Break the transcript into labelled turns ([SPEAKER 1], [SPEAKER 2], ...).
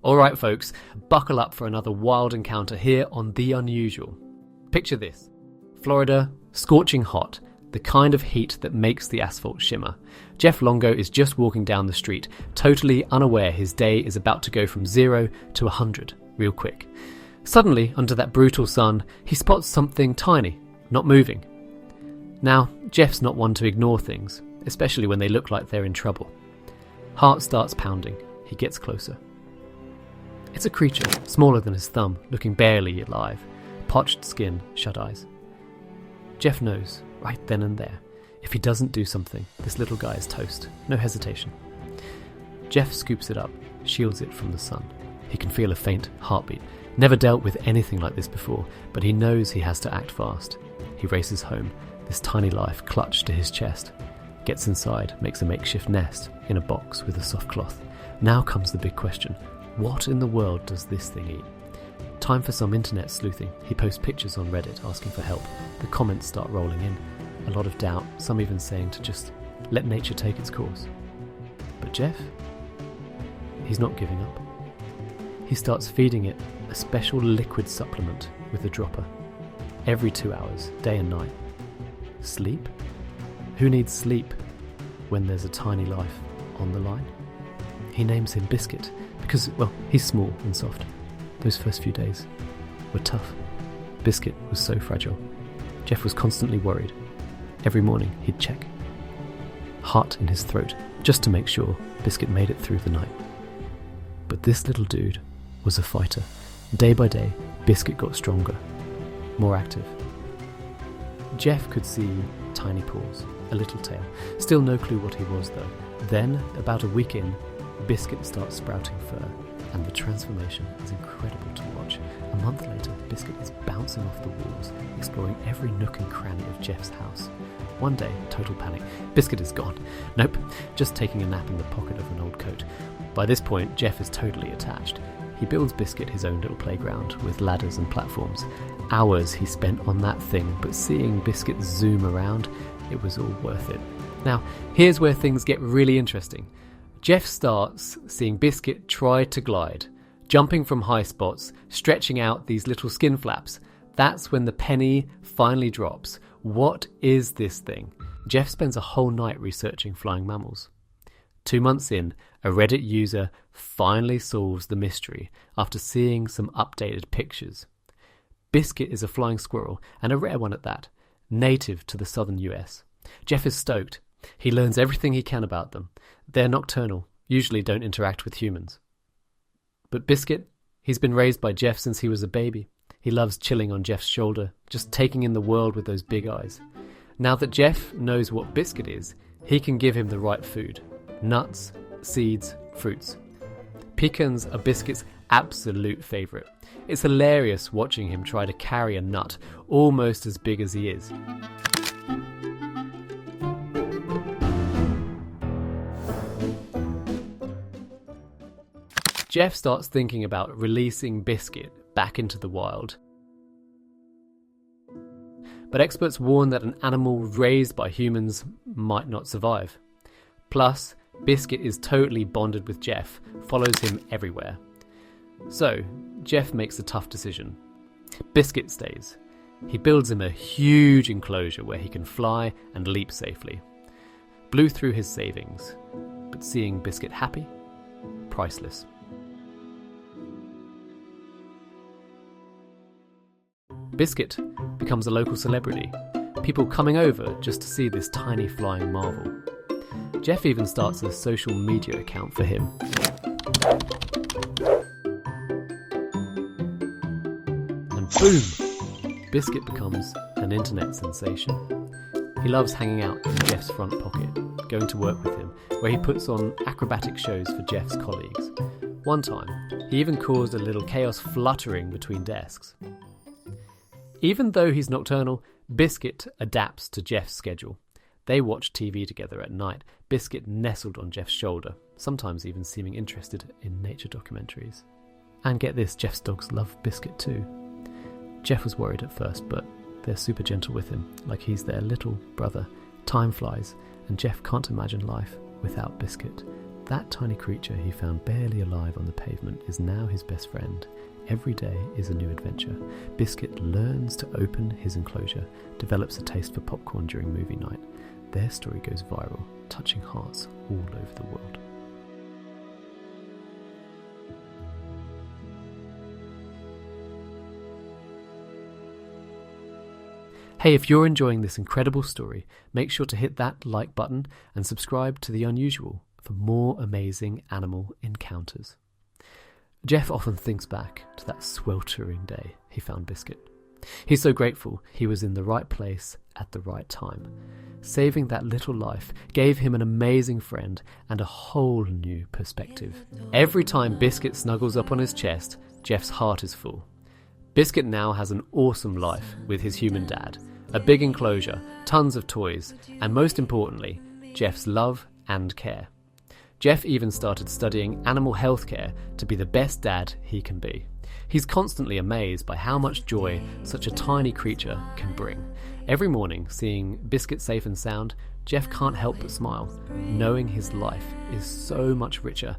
[SPEAKER 1] Alright folks, buckle up for another wild encounter here on The Unusual. Picture this. Florida, scorching hot, the kind of heat that makes the asphalt shimmer. Jeff Longo is just walking down the street, totally unaware his day is about to go from 0 to 100 real quick. Suddenly, under that brutal sun, he spots something tiny, not moving. Now, Jeff's not one to ignore things, especially when they look like they're in trouble. Heart starts pounding. He gets closer. It's a creature, smaller than his thumb, looking barely alive. Potched skin, shut eyes. Jeff knows, right then and there, if he doesn't do something, this little guy is toast. No hesitation. Jeff scoops it up, shields it from the sun. He can feel a faint heartbeat. Never dealt with anything like this before, but he knows he has to act fast. He races home, this tiny life clutched to his chest. Gets inside, makes a makeshift nest in a box with a soft cloth. Now comes the big question. What in the world does this thing eat? Time for some internet sleuthing. He posts pictures on Reddit asking for help. The comments start rolling in. A lot of doubt, some even saying to just let nature take its course. But Jeff? He's not giving up. He starts feeding it a special liquid supplement with a dropper. Every 2 hours, day and night. Sleep? Who needs sleep when there's a tiny life on the line? He names him Biscuit because, well, he's small and soft. Those first few days were tough. Biscuit was so fragile. Jeff was constantly worried. Every morning he'd check. Heart in his throat, just to make sure Biscuit made it through the night. But this little dude was a fighter. Day by day, Biscuit got stronger, more active. Jeff could see tiny paws, a little tail. Still no clue what he was though. Then, about a week in, Biscuit starts sprouting fur, and the transformation is incredible to watch. A month later, Biscuit is bouncing off the walls, exploring every nook and cranny of Jeff's house. One day, total panic. Biscuit is gone. Nope, just taking a nap in the pocket of an old coat. By this point, Jeff is totally attached. He builds Biscuit his own little playground with ladders and platforms. Hours he spent on that thing, but seeing Biscuit zoom around, it was all worth it. Now, here's where things get really interesting. Jeff starts seeing Biscuit try to glide, jumping from high spots, stretching out these little skin flaps. That's when the penny finally drops. What is this thing? Jeff spends a whole night researching flying mammals. 2 months in, a Reddit user finally solves the mystery after seeing some updated pictures. Biscuit is a flying squirrel, and a rare one at that, native to the southern US. Jeff is stoked. He learns everything he can about them. They're nocturnal, usually don't interact with humans. But Biscuit, he's been raised by Jeff since he was a baby. He loves chilling on Jeff's shoulder, just taking in the world with those big eyes. Now that Jeff knows what Biscuit is, he can give him the right food. Nuts, seeds, fruits. Pecans are Biscuit's absolute favourite. It's hilarious watching him try to carry a nut almost as big as he is. Jeff starts thinking about releasing Biscuit back into the wild. But experts warn that an animal raised by humans might not survive. Plus, Biscuit is totally bonded with Jeff, follows him everywhere. So, Jeff makes a tough decision. Biscuit stays. He builds him a huge enclosure where he can fly and leap safely. Blew through his savings, but seeing Biscuit happy? Priceless. Biscuit becomes a local celebrity, people coming over just to see this tiny flying marvel. Jeff even starts a social media account for him. And boom! Biscuit becomes an internet sensation. He loves hanging out in Jeff's front pocket, going to work with him, where he puts on acrobatic shows for Jeff's colleagues. One time, he even caused a little chaos fluttering between desks. Even though he's nocturnal, Biscuit adapts to Jeff's schedule. They watch TV together at night, Biscuit nestled on Jeff's shoulder, sometimes even seeming interested in nature documentaries. And get this, Jeff's dogs love Biscuit too. Jeff was worried at first, but they're super gentle with him, like he's their little brother. Time flies, and Jeff can't imagine life without Biscuit. That tiny creature he found barely alive on the pavement is now his best friend. Every day is a new adventure. Biscuit learns to open his enclosure, develops a taste for popcorn during movie night. Their story goes viral, touching hearts all over the world. Hey, if you're enjoying this incredible story, make sure to hit that like button and subscribe to The Unusual for more amazing animal encounters. Jeff often thinks back to that sweltering day he found Biscuit. He's so grateful he was in the right place at the right time. Saving that little life gave him an amazing friend and a whole new perspective. Every time Biscuit snuggles up on his chest, Jeff's heart is full. Biscuit now has an awesome life with his human dad, a big enclosure, tons of toys, and most importantly, Jeff's love and care. Jeff even started studying animal healthcare to be the best dad he can be. He's constantly amazed by how much joy such a tiny creature can bring. Every morning, seeing Biscuit safe and sound, Jeff can't help but smile, knowing his life is so much richer